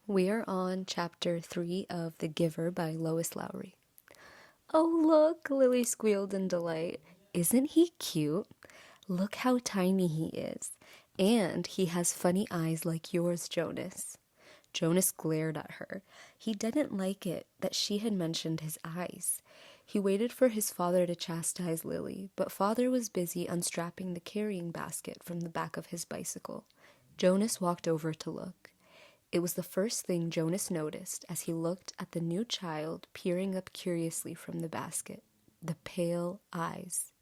We are on chapter 3 of The Giver by Lois Lowry. Oh, look, Lily squealed in delight. Isn't he cute? Look how tiny he is. And he has funny eyes like yours, Jonas. Jonas glared at her. He didn't like it that she had mentioned his eyes. He waited for his father to chastise Lily, but father was busy unstrapping the carrying basket from the back of his bicycle. Jonas walked over to look. It was the first thing Jonas noticed as he looked at the new child peering up curiously from the basket. The pale eyes.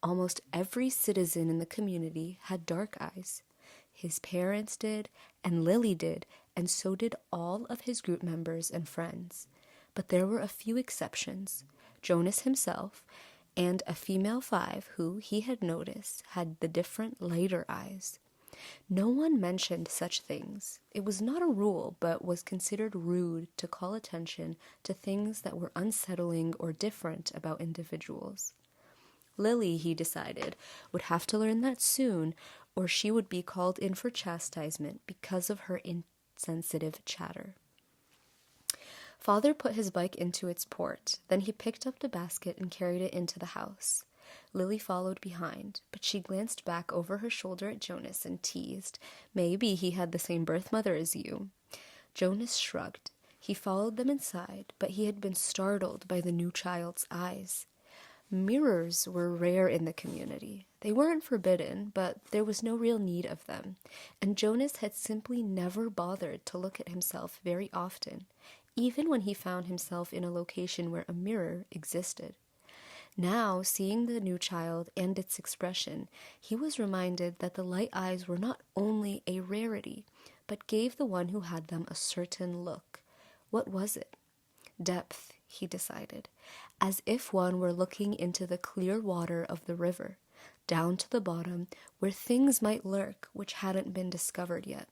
Almost every citizen in the community had dark eyes. His parents did, and Lily did, and so did all of his group members and friends. But there were a few exceptions. Jonas himself, and a female 5 who, he had noticed, had the different lighter eyes. No one mentioned such things. It was not a rule, but was considered rude to call attention to things that were unsettling or different about individuals. Lily, he decided, would have to learn that soon, or she would be called in for chastisement because of her insensitive chatter. Father put his bike into its port. Then he picked up the basket and carried it into the house. Lily followed behind, but she glanced back over her shoulder at Jonas and teased, "Maybe he had the same birth mother as you." Jonas shrugged. He followed them inside, but he had been startled by the new child's eyes. Mirrors were rare in the community. They weren't forbidden, but there was no real need of them, and Jonas had simply never bothered to look at himself very often, even when he found himself in a location where a mirror existed. Now, seeing the new child and its expression, he was reminded that the light eyes were not only a rarity, but gave the one who had them a certain look. What was it? Depth, he decided, as if one were looking into the clear water of the river, down to the bottom where things might lurk which hadn't been discovered yet.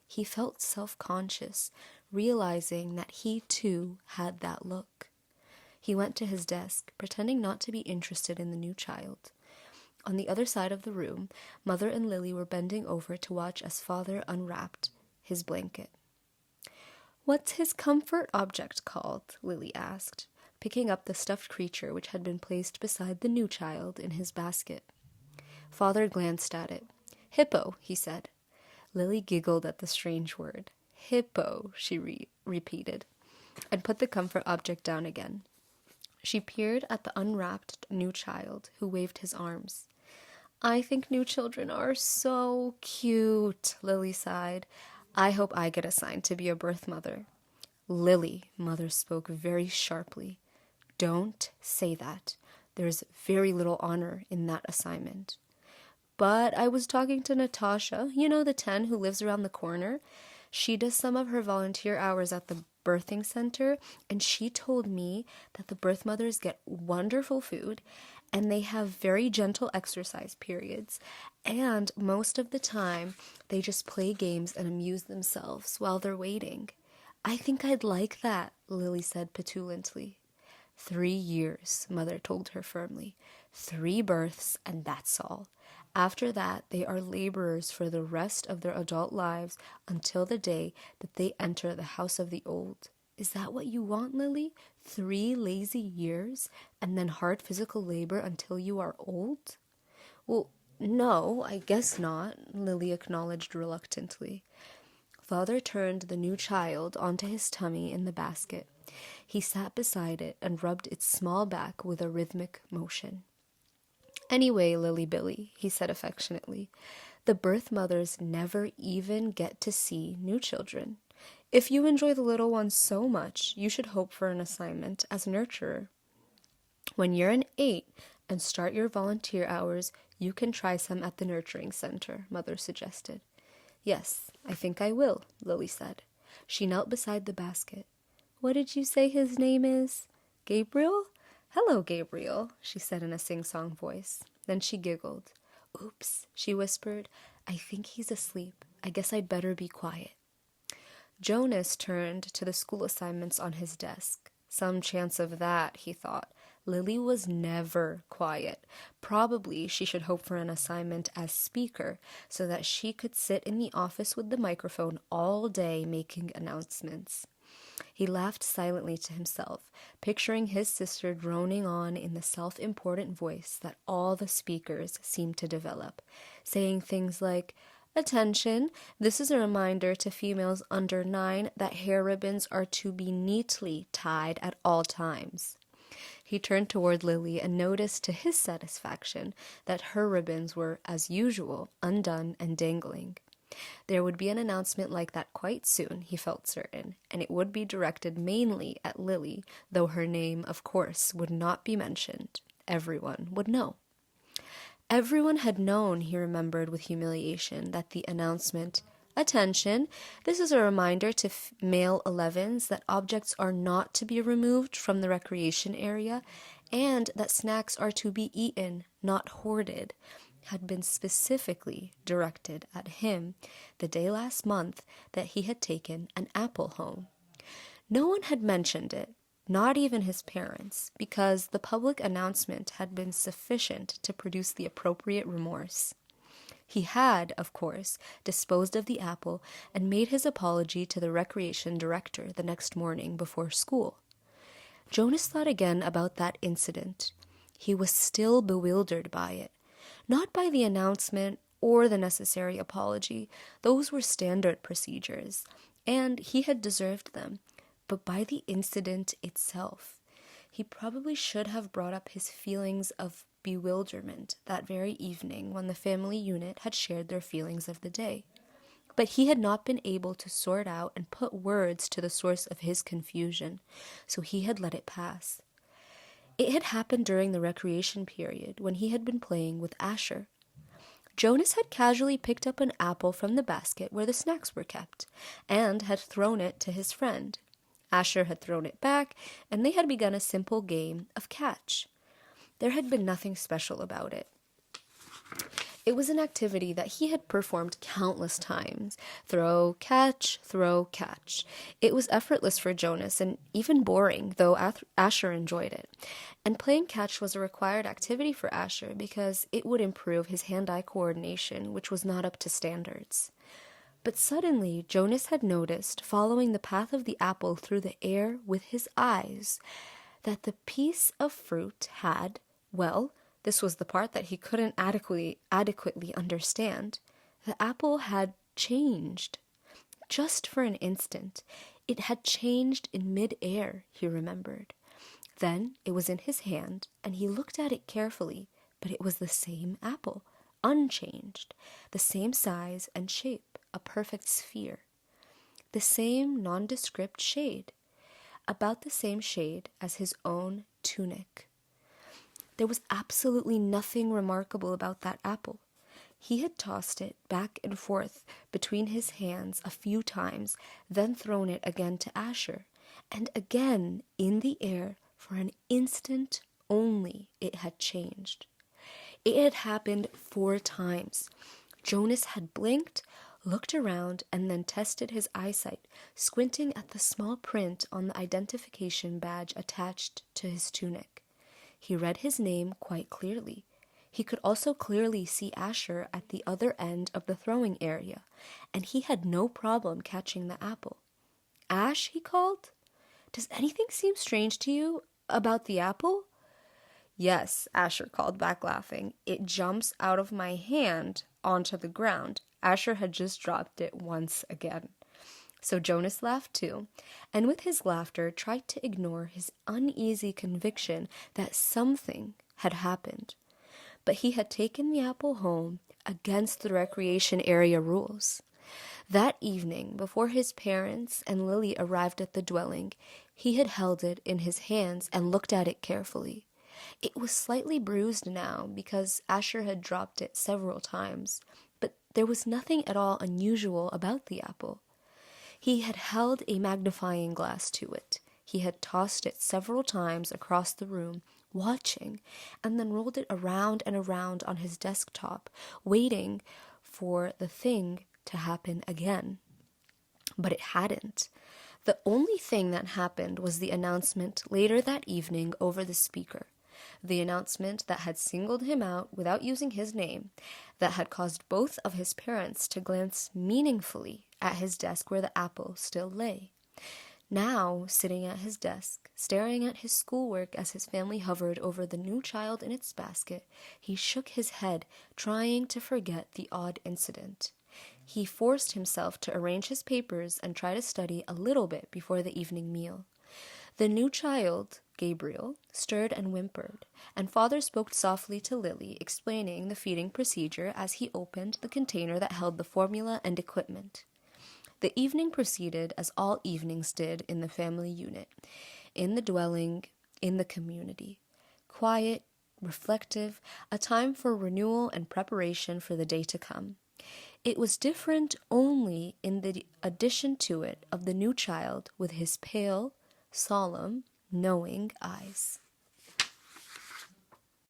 He felt self-conscious, realizing that he too had that look. He went to his desk, pretending not to be interested in the new child. On the other side of the room, Mother and Lily were bending over to watch as Father unwrapped his blanket. "What's his comfort object called?" Lily asked, picking up the stuffed creature which had been placed beside the new child in his basket. Father glanced at it. "Hippo," he said. Lily giggled at the strange word. "Hippo," she repeated, and put the comfort object down again. She peered at the unwrapped new child, who waved his arms. "I think new children are so cute," Lily sighed. "I hope I get assigned to be a birth mother." "Lily," Mother spoke very sharply, "don't say that. There's very little honor in that assignment." "But I was talking to Natasha, the 10 who lives around the corner. She does some of her volunteer hours at the birthing center, and she told me that the birth mothers get wonderful food, and they have very gentle exercise periods, and most of the time they just play games and amuse themselves while they're waiting. I think I'd like that," Lily said petulantly. 3 years, Mother told her firmly. 3 births, and that's all. After that, they are laborers for the rest of their adult lives until the day that they enter the house of the old. Is that what you want, Lily? 3 lazy years, and then hard physical labor until you are old? "Well, no, I guess not," Lily acknowledged reluctantly. Father turned the new child onto his tummy in the basket. He sat beside it and rubbed its small back with a rhythmic motion. "Anyway, Lily Billy," he said affectionately, "the birth mothers never even get to see new children. If you enjoy the little ones so much, you should hope for an assignment as nurturer. When you're an 8 and start your volunteer hours, you can try some at the nurturing center," Mother suggested. "Yes, I think I will," Lily said. She knelt beside the basket. "What did you say his name is? Gabriel? Hello, Gabriel," she said in a sing-song voice. Then she giggled. "Oops," she whispered. "I think he's asleep. I guess I'd better be quiet." Jonas turned to the school assignments on his desk. Some chance of that, he thought. Lily was never quiet. Probably she should hope for an assignment as speaker so that she could sit in the office with the microphone all day making announcements. He laughed silently to himself, picturing his sister droning on in the self-important voice that all the speakers seemed to develop, saying things like, "Attention, this is a reminder to females under 9 that hair ribbons are to be neatly tied at all times." He turned toward Lily and noticed to his satisfaction that her ribbons were, as usual, undone and dangling. There would be an announcement like that quite soon, he felt certain, and it would be directed mainly at Lily, though her name, of course, would not be mentioned. Everyone would know. Everyone had known, he remembered with humiliation, that the announcement, "Attention, this is a reminder to male 11s that objects are not to be removed from the recreation area and that snacks are to be eaten, not hoarded," had been specifically directed at him the day last month that he had taken an apple home. No one had mentioned it, not even his parents, because the public announcement had been sufficient to produce the appropriate remorse. He had, of course, disposed of the apple and made his apology to the recreation director the next morning before school. Jonas thought again about that incident. He was still bewildered by it. Not by the announcement or the necessary apology, those were standard procedures, and he had deserved them, but by the incident itself. He probably should have brought up his feelings of bewilderment that very evening when the family unit had shared their feelings of the day. But he had not been able to sort out and put words to the source of his confusion, so he had let it pass. It had happened during the recreation period when he had been playing with Asher. Jonas had casually picked up an apple from the basket where the snacks were kept, and had thrown it to his friend. Asher had thrown it back, and they had begun a simple game of catch. There had been nothing special about it. It was an activity that he had performed countless times. Throw, catch, throw, catch. It was effortless for Jonas and even boring, though Asher enjoyed it. And playing catch was a required activity for Asher because it would improve his hand-eye coordination, which was not up to standards. But suddenly, Jonas had noticed, following the path of the apple through the air with his eyes, that the piece of fruit had, well, this was the part that he couldn't adequately understand. The apple had changed. Just for an instant. It had changed in mid-air, he remembered. Then it was in his hand, and he looked at it carefully, but it was the same apple, unchanged, the same size and shape, a perfect sphere. The same nondescript shade, about the same shade as his own tunic. There was absolutely nothing remarkable about that apple. He had tossed it back and forth between his hands a few times, then thrown it again to Asher, and again in the air for an instant only it had changed. It had happened 4 times. Jonas had blinked, looked around, and then tested his eyesight, squinting at the small print on the identification badge attached to his tunic. He read his name quite clearly. He could also clearly see Asher at the other end of the throwing area, and he had no problem catching the apple. "Ash," he called, "does anything seem strange to you about the apple?" "Yes," Asher called back, laughing. "It jumps out of my hand onto the ground." Asher had just dropped it once again. So Jonas laughed too, and with his laughter tried to ignore his uneasy conviction that something had happened. But he had taken the apple home against the recreation area rules. That evening, before his parents and Lily arrived at the dwelling, he had held it in his hands and looked at it carefully. It was slightly bruised now because Asher had dropped it several times, but there was nothing at all unusual about the apple. He had held a magnifying glass to it. He had tossed it several times across the room, watching, and then rolled it around and around on his desktop, waiting for the thing to happen again. But it hadn't. The only thing that happened was the announcement later that evening over the speaker. The announcement that had singled him out without using his name, that had caused both of his parents to glance meaningfully at his desk where the apple still lay. Now, sitting at his desk, staring at his schoolwork as his family hovered over the new child in its basket, he shook his head, trying to forget the odd incident. He forced himself to arrange his papers and try to study a little bit before the evening meal. The new child, Gabriel, stirred and whimpered, and father spoke softly to Lily, explaining the feeding procedure as he opened the container that held the formula and equipment. The evening proceeded as all evenings did in the family unit, in the dwelling, in the community. Quiet, reflective, a time for renewal and preparation for the day to come. It was different only in the addition to it of the new child with his pale, solemn, knowing eyes.